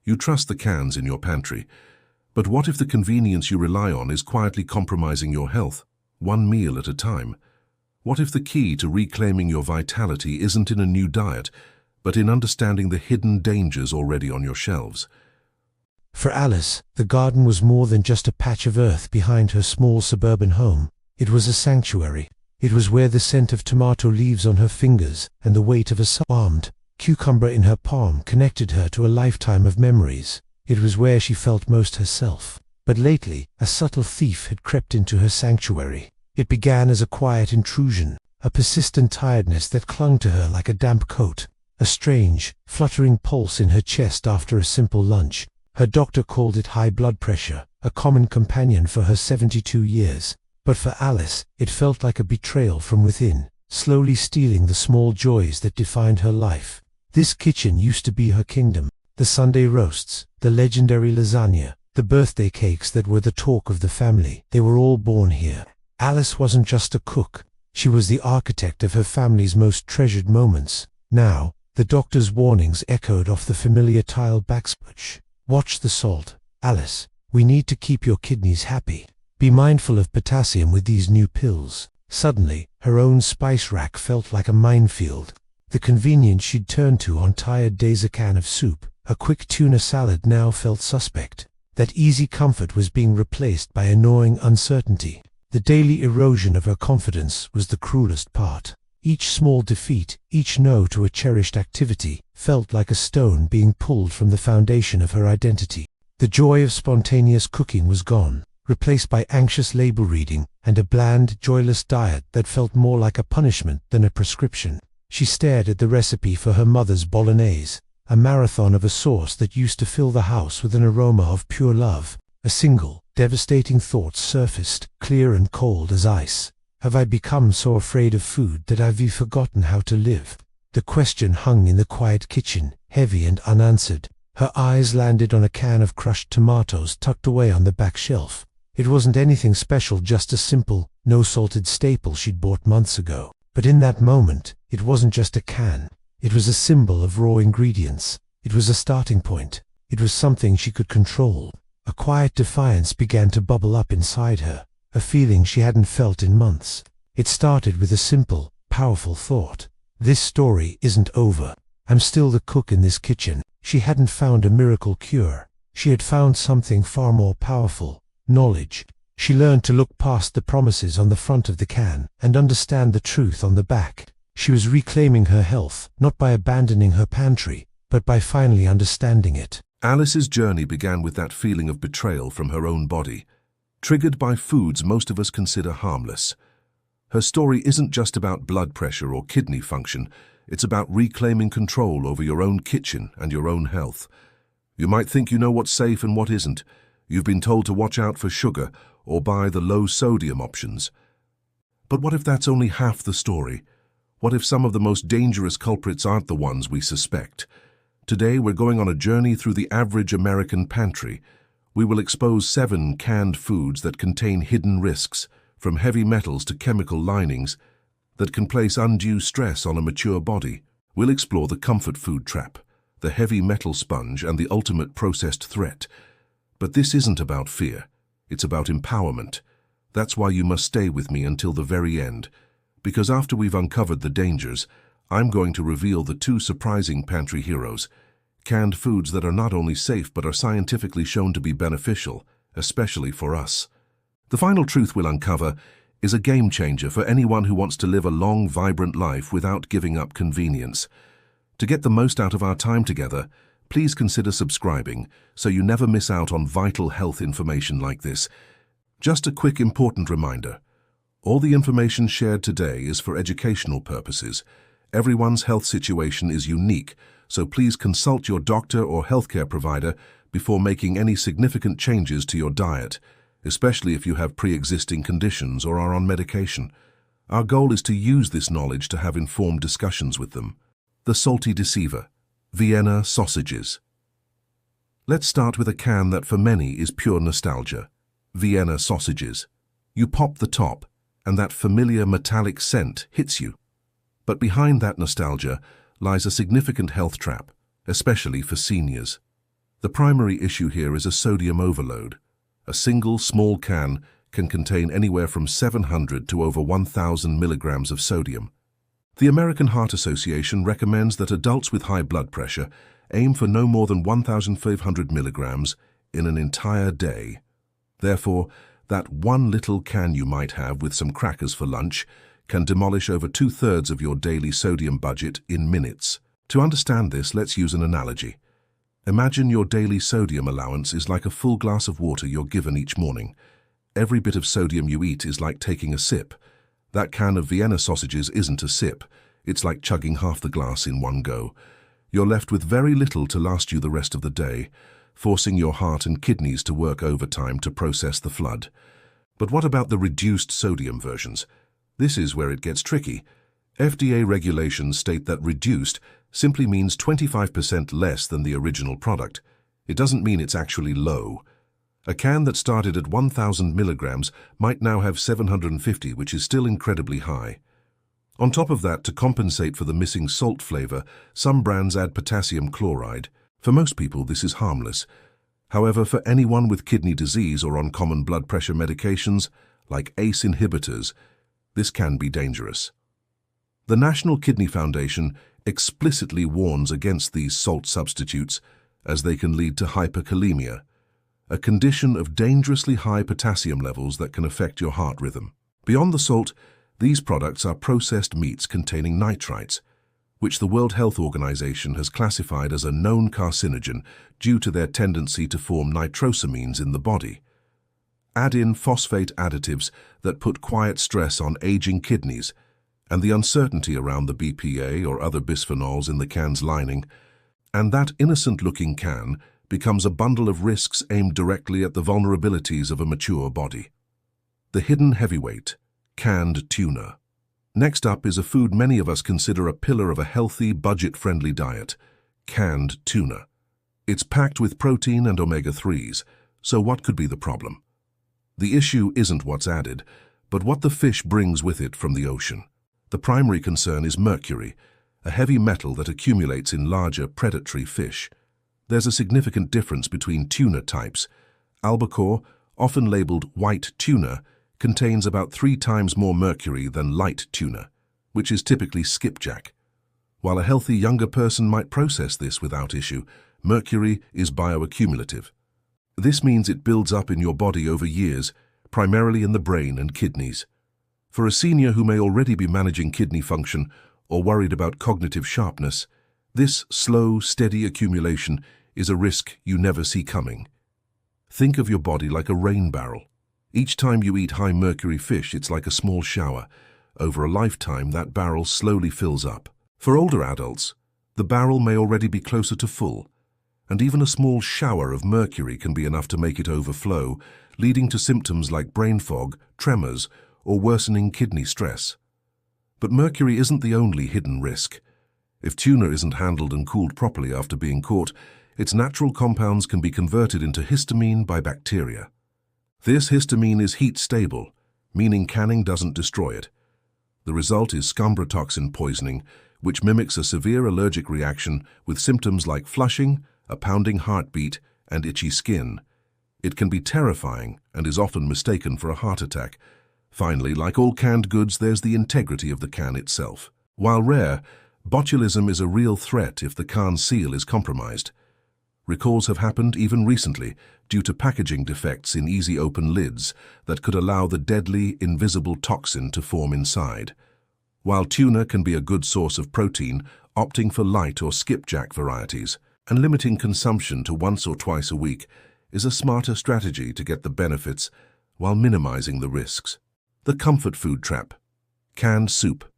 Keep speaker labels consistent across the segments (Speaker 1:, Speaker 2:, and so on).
Speaker 1: You trust the cans in your pantry. But what if the convenience you rely on is quietly compromising your health, one meal at a time? What if the key to reclaiming your vitality isn't in a new diet, but in understanding the hidden dangers already on your shelves?
Speaker 2: For Alice, the garden was more than just a patch of earth behind her small suburban home. It was a sanctuary. It was where the scent of tomato leaves on her fingers and the weight of a sun-warmed cucumber in her palm connected her to a lifetime of memories. It was where she felt most herself. But lately, a subtle thief had crept into her sanctuary. It began as a quiet intrusion, a persistent tiredness that clung to her like a damp coat, a strange, fluttering pulse in her chest after a simple lunch. Her doctor called it high blood pressure, a common companion for her 72 years. But for Alice, it felt like a betrayal from within, slowly stealing the small joys that defined her life. This kitchen used to be her kingdom. The Sunday roasts, the legendary lasagna, the birthday cakes that were the talk of the family, they were all born here. Alice wasn't just a cook. She was the architect of her family's most treasured moments. Now, the doctor's warnings echoed off the familiar tile backsplash. Watch the salt, Alice. We need to keep your kidneys happy. Be mindful of potassium with these new pills. Suddenly, her own spice rack felt like a minefield. The convenience she'd turned to on tired days, a can of soup, a quick tuna salad, now felt suspect. That easy comfort was being replaced by annoying uncertainty. The daily erosion of her confidence was the cruelest part. Each small defeat, each no to a cherished activity, felt like a stone being pulled from the foundation of her identity. The joy of spontaneous cooking was gone, replaced by anxious label reading and a bland, joyless diet that felt more like a punishment than a prescription. She stared at the recipe for her mother's bolognese, a marathon of a sauce that used to fill the house with an aroma of pure love. A single, devastating thought surfaced, clear and cold as ice. Have I become so afraid of food that I've forgotten how to live? The question hung in the quiet kitchen, heavy and unanswered. Her eyes landed on a can of crushed tomatoes tucked away on the back shelf. It wasn't anything special, just a simple, no-salted staple she'd bought months ago. But in that moment, it wasn't just a can. It was a symbol of raw ingredients. It was a starting point. It was something she could control. A quiet defiance began to bubble up inside her, a feeling she hadn't felt in months. It started with a simple, powerful thought. This story isn't over. I'm still the cook in this kitchen. She hadn't found a miracle cure. She had found something far more powerful: knowledge. She learned to look past the promises on the front of the can and understand the truth on the back. She was reclaiming her health, not by abandoning her pantry, but by finally understanding it.
Speaker 1: Alice's journey began with that feeling of betrayal from her own body, triggered by foods most of us consider harmless. Her story isn't just about blood pressure or kidney function. It's about reclaiming control over your own kitchen and your own health. You might think you know what's safe and what isn't. You've been told to watch out for sugar or buy the low-sodium options. But what if that's only half the story? What if some of the most dangerous culprits aren't the ones we suspect? Today we're going on a journey through the average American pantry. We will expose 7 canned foods that contain hidden risks, from heavy metals to chemical linings, that can place undue stress on a mature body. We'll explore the comfort food trap, the heavy metal sponge, and the ultimate processed threat. But this isn't about fear. It's about empowerment. That's why you must stay with me until the very end. Because after we've uncovered the dangers, I'm going to reveal the 2 surprising pantry heroes, canned foods that are not only safe but are scientifically shown to be beneficial, especially for us. The final truth we'll uncover is a game changer for anyone who wants to live a long, vibrant life without giving up convenience. To get the most out of our time together, please consider subscribing so you never miss out on vital health information like this. Just a quick important reminder. All the information shared today is for educational purposes. Everyone's health situation is unique, so please consult your doctor or healthcare provider before making any significant changes to your diet, especially if you have pre-existing conditions or are on medication. Our goal is to use this knowledge to have informed discussions with them. The salty Deceiver, Vienna sausages. Let's start with a can that for many is pure nostalgia. Vienna sausages. You pop the top, and that familiar metallic scent hits you. But behind that nostalgia lies a significant health trap, especially for seniors. The primary issue here is a sodium overload. A single small can contain anywhere from 700 to over 1,000 milligrams of sodium. The American Heart Association recommends that adults with high blood pressure aim for no more than 1,500 milligrams in an entire day. Therefore, that one little can you might have with some crackers for lunch can demolish over 2/3 of your daily sodium budget in minutes. To understand this, let's use an analogy. Imagine your daily sodium allowance is like a full glass of water you're given each morning. Every bit of sodium you eat is like taking a sip. That can of Vienna sausages isn't a sip. It's like chugging half the glass in one go. You're left with very little to last you the rest of the day, forcing your heart and kidneys to work overtime to process the flood. But what about the reduced sodium versions? This is where it gets tricky. FDA regulations state that reduced simply means 25% less than the original product. It doesn't mean it's actually low. A can that started at 1,000 milligrams might now have 750, which is still incredibly high. On top of that, to compensate for the missing salt flavor, some brands add potassium chloride. For most people, this is harmless. However, for anyone with kidney disease or on common blood pressure medications, like ACE inhibitors, this can be dangerous. The National Kidney Foundation explicitly warns against these salt substitutes, as they can lead to hyperkalemia, a condition of dangerously high potassium levels that can affect your heart rhythm. Beyond the salt, these products are processed meats containing nitrites, which the World Health Organization has classified as a known carcinogen due to their tendency to form nitrosamines in the body. Add in phosphate additives that put quiet stress on aging kidneys, and the uncertainty around the BPA or other bisphenols in the can's lining, and that innocent-looking can becomes a bundle of risks aimed directly at the vulnerabilities of a mature body. The hidden heavyweight, canned tuna. Next up is a food many of us consider a pillar of a healthy, budget-friendly diet, canned tuna. It's packed with protein and omega-3s, so what could be the problem? The issue isn't what's added, but what the fish brings with it from the ocean. The primary concern is mercury, a heavy metal that accumulates in larger predatory fish. There's a significant difference between tuna types. Albacore, often labeled white tuna, contains about 3 times more mercury than light tuna, which is typically skipjack. While a healthy younger person might process this without issue, mercury is bioaccumulative. This means it builds up in your body over years, primarily in the brain and kidneys. For a senior who may already be managing kidney function or worried about cognitive sharpness, this slow, steady accumulation is a risk you never see coming. Think of your body like a rain barrel. Each time you eat high mercury fish, it's like a small shower. Over a lifetime, that barrel slowly fills up. For older adults, the barrel may already be closer to full, and even a small shower of mercury can be enough to make it overflow, leading to symptoms like brain fog, tremors, or worsening kidney stress. But mercury isn't the only hidden risk. If tuna isn't handled and cooled properly after being caught, its natural compounds can be converted into histamine by bacteria. This histamine is heat-stable, meaning canning doesn't destroy it. The result is scombratoxin poisoning, which mimics a severe allergic reaction with symptoms like flushing, a pounding heartbeat, and itchy skin. It can be terrifying and is often mistaken for a heart attack. Finally, like all canned goods, there's the integrity of the can itself. While rare, botulism is a real threat if the can seal is compromised. Recalls have happened even recently due to packaging defects in easy-open lids that could allow the deadly, invisible toxin to form inside. While tuna can be a good source of protein, opting for light or skipjack varieties and limiting consumption to once or twice a week is a smarter strategy to get the benefits while minimizing the risks. The comfort food trap. Canned soup.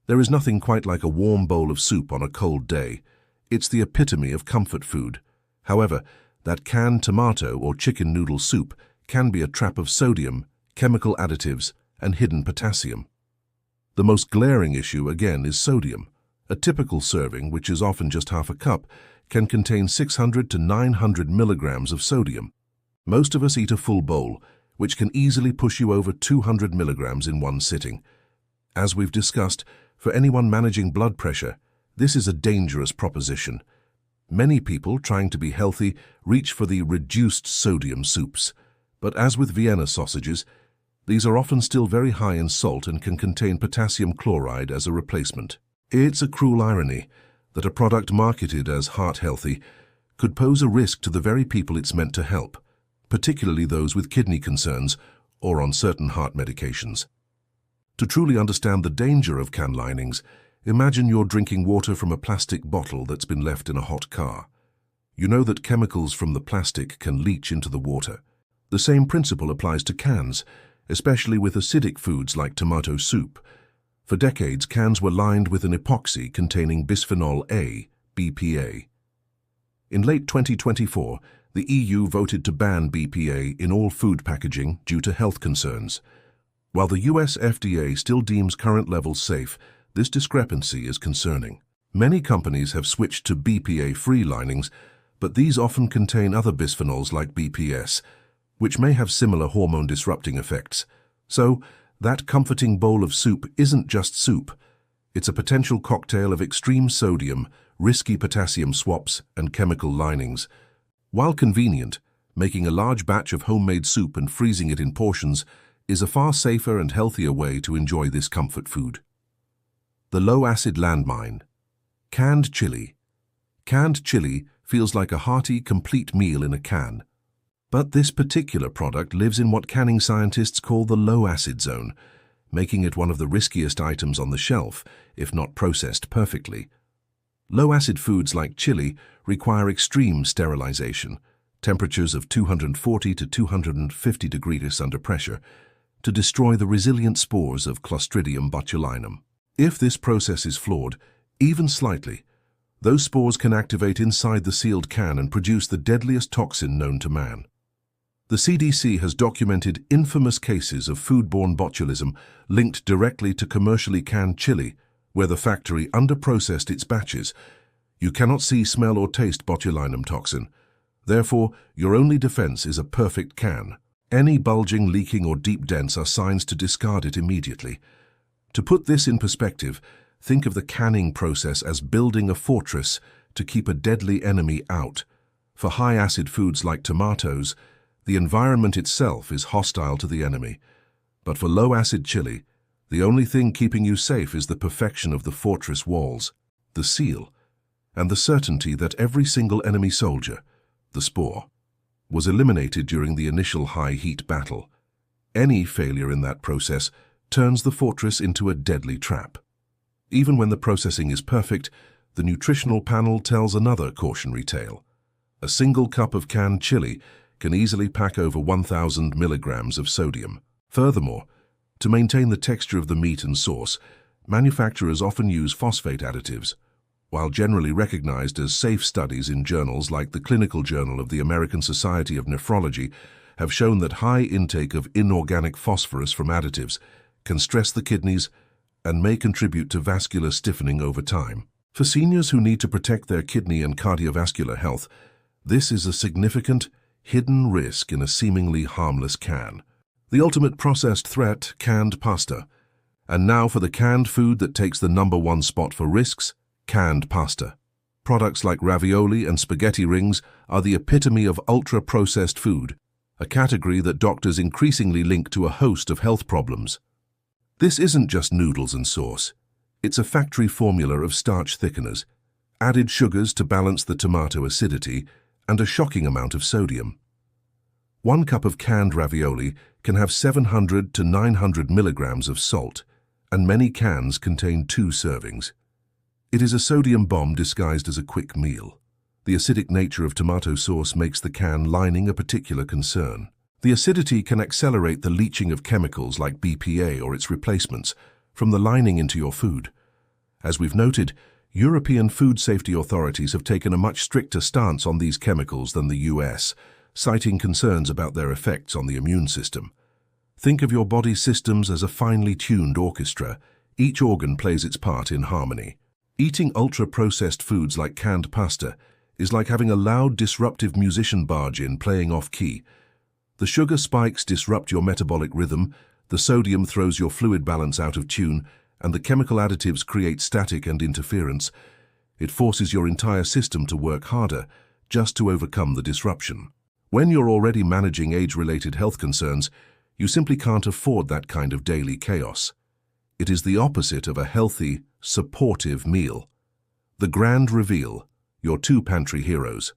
Speaker 1: There is nothing quite like a warm bowl of soup on a cold day. It's the epitome of comfort food. However, that canned tomato or chicken noodle soup can be a trap of sodium, chemical additives, and hidden potassium. The most glaring issue, again, is sodium. A typical serving, which is often just half a cup, can contain 600 to 900 milligrams of sodium. Most of us eat a full bowl, which can easily push you over 200 milligrams in one sitting. As we've discussed, for anyone managing blood pressure, this is a dangerous proposition. Many people trying to be healthy reach for the reduced sodium soups, but as with Vienna sausages, these are often still very high in salt and can contain potassium chloride as a replacement. It's a cruel irony that a product marketed as heart-healthy could pose a risk to the very people it's meant to help, particularly those with kidney concerns or on certain heart medications. To truly understand the danger of can linings, imagine you're drinking water from a plastic bottle that's been left in a hot car. You know that chemicals from the plastic can leach into the water. The same principle applies to cans, especially with acidic foods like tomato soup. For decades, cans were lined with an epoxy containing bisphenol A, BPA. In late 2024, the EU voted to ban BPA in all food packaging due to health concerns. While the US FDA still deems current levels safe, this discrepancy is concerning. Many companies have switched to BPA-free linings, but these often contain other bisphenols like BPS, which may have similar hormone-disrupting effects. So, that comforting bowl of soup isn't just soup. It's a potential cocktail of extreme sodium, risky potassium swaps, and chemical linings. While convenient, making a large batch of homemade soup and freezing it in portions is a far safer and healthier way to enjoy this comfort food. The low-acid landmine. Canned chili. Canned chili feels like a hearty, complete meal in a can. But this particular product lives in what canning scientists call the low-acid zone, making it one of the riskiest items on the shelf, if not processed perfectly. Low-acid foods like chili require extreme sterilization, temperatures of 240 to 250 degrees under pressure, to destroy the resilient spores of Clostridium botulinum. If this process is flawed, even slightly, those spores can activate inside the sealed can and produce the deadliest toxin known to man. The CDC has documented infamous cases of foodborne botulism linked directly to commercially canned chili, where the factory underprocessed its batches. You cannot see, smell, or taste botulinum toxin. Therefore, your only defense is a perfect can. Any bulging, leaking, or deep dents are signs to discard it immediately. To put this in perspective, think of the canning process as building a fortress to keep a deadly enemy out. For high-acid foods like tomatoes, the environment itself is hostile to the enemy. But for low-acid chili, the only thing keeping you safe is the perfection of the fortress walls, the seal, and the certainty that every single enemy soldier, the spore, was eliminated during the initial high-heat battle. Any failure in that process turns the fortress into a deadly trap. Even when the processing is perfect, the nutritional panel tells another cautionary tale. A single cup of canned chili can easily pack over 1,000 milligrams of sodium. Furthermore, to maintain the texture of the meat and sauce, manufacturers often use phosphate additives. While generally recognized as safe, studies in journals like the Clinical Journal of the American Society of Nephrology have shown that high intake of inorganic phosphorus from additives can stress the kidneys and may contribute to vascular stiffening over time. For seniors who need to protect their kidney and cardiovascular health, this is a significant, hidden risk in a seemingly harmless can. The ultimate processed threat, canned pasta. And now for the canned food that takes the #1 spot for risks, canned pasta. Products like ravioli and spaghetti rings are the epitome of ultra-processed food, a category that doctors increasingly link to a host of health problems. This isn't just noodles and sauce. It's a factory formula of starch thickeners, added sugars to balance the tomato acidity, and a shocking amount of sodium. 1 cup of canned ravioli can have 700 to 900 milligrams of salt, and many cans contain 2 servings. It is a sodium bomb disguised as a quick meal. The acidic nature of tomato sauce makes the can lining a particular concern. The acidity can accelerate the leaching of chemicals like BPA or its replacements from the lining into your food. As we've noted, European food safety authorities have taken a much stricter stance on these chemicals than the US, citing concerns about their effects on the immune system. Think of your body's systems as a finely tuned orchestra. Each organ plays its part in harmony. Eating ultra-processed foods like canned pasta is like having a loud, disruptive musician barge in playing off-key. The sugar spikes disrupt your metabolic rhythm, the sodium throws your fluid balance out of tune, and the chemical additives create static and interference. It forces your entire system to work harder just to overcome the disruption. When you're already managing age-related health concerns, you simply can't afford that kind of daily chaos. It is the opposite of a healthy, supportive meal. The grand reveal, your two pantry heroes.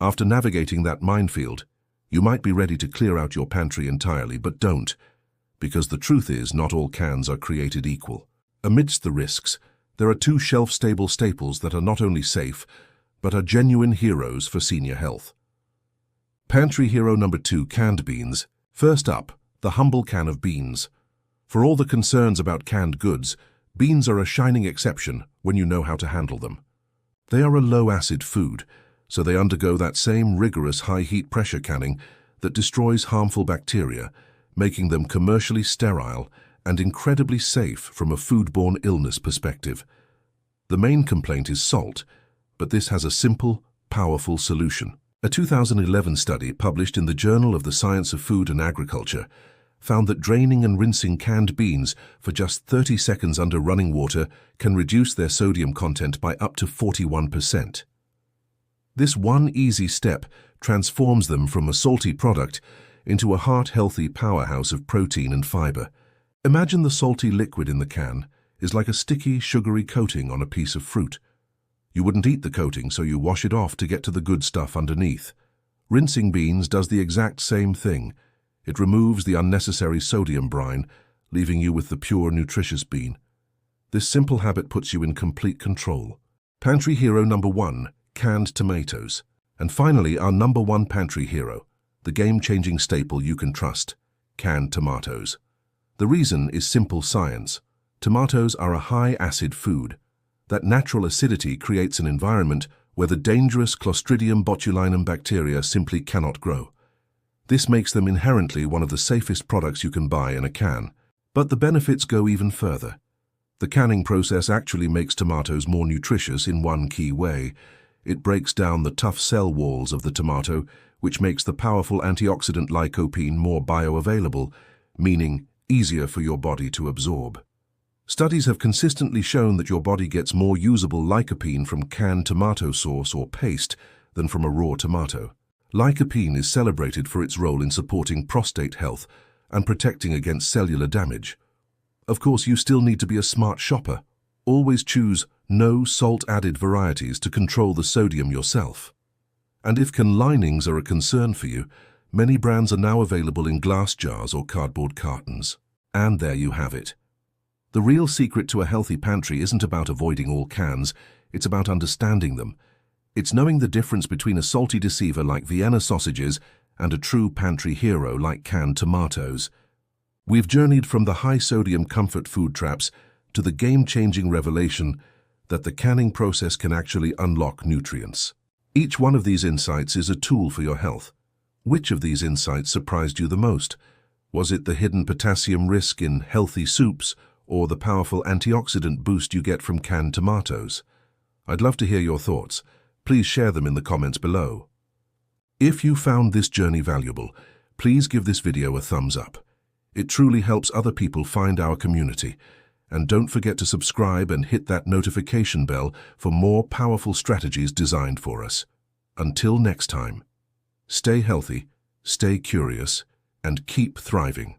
Speaker 1: After navigating that minefield, you might be ready to clear out your pantry entirely, but don't, because the truth is not all cans are created equal. Amidst the risks, there are two shelf-stable staples that are not only safe, but are genuine heroes for senior health. Pantry hero number 2, canned beans. First up, the humble can of beans. For all the concerns about canned goods, beans are a shining exception when you know how to handle them. They are a low-acid food, so they undergo that same rigorous high-heat pressure canning that destroys harmful bacteria, making them commercially sterile and incredibly safe from a foodborne illness perspective. The main complaint is salt, but this has a simple, powerful solution. A 2011 study published in the Journal of the Science of Food and Agriculture found that draining and rinsing canned beans for just 30 seconds under running water can reduce their sodium content by up to 41%. This one easy step transforms them from a salty product into a heart-healthy powerhouse of protein and fiber. Imagine the salty liquid in the can is like a sticky, sugary coating on a piece of fruit. You wouldn't eat the coating, so you wash it off to get to the good stuff underneath. Rinsing beans does the exact same thing. It removes the unnecessary sodium brine, leaving you with the pure, nutritious bean. This simple habit puts you in complete control. Pantry hero number 1, canned tomatoes. And finally, our number 1 pantry hero, the game-changing staple you can trust, canned tomatoes. The reason is simple science. Tomatoes are a high-acid food. That natural acidity creates an environment where the dangerous Clostridium botulinum bacteria simply cannot grow. This makes them inherently one of the safest products you can buy in a can. But the benefits go even further. The canning process actually makes tomatoes more nutritious in one key way. It breaks down the tough cell walls of the tomato, which makes the powerful antioxidant lycopene more bioavailable, meaning easier for your body to absorb. Studies have consistently shown that your body gets more usable lycopene from canned tomato sauce or paste than from a raw tomato. Lycopene is celebrated for its role in supporting prostate health and protecting against cellular damage. Of course, you still need to be a smart shopper. Always choose no salt-added varieties to control the sodium yourself. And if can linings are a concern for you, many brands are now available in glass jars or cardboard cartons. And there you have it. The real secret to a healthy pantry isn't about avoiding all cans, it's about understanding them. It's knowing the difference between a salty deceiver like Vienna sausages and a true pantry hero like canned tomatoes. We've journeyed from the high-sodium comfort food traps to the game-changing revelation that the canning process can actually unlock nutrients. Each one of these insights is a tool for your health. Which of these insights surprised you the most? Was it the hidden potassium risk in healthy soups, or the powerful antioxidant boost you get from canned tomatoes? I'd love to hear your thoughts. Please share them in the comments below. If you found this journey valuable, please give this video a thumbs up. It truly helps other people find our community. And don't forget to subscribe and hit that notification bell for more powerful strategies designed for us. Until next time, stay healthy, stay curious, and keep thriving.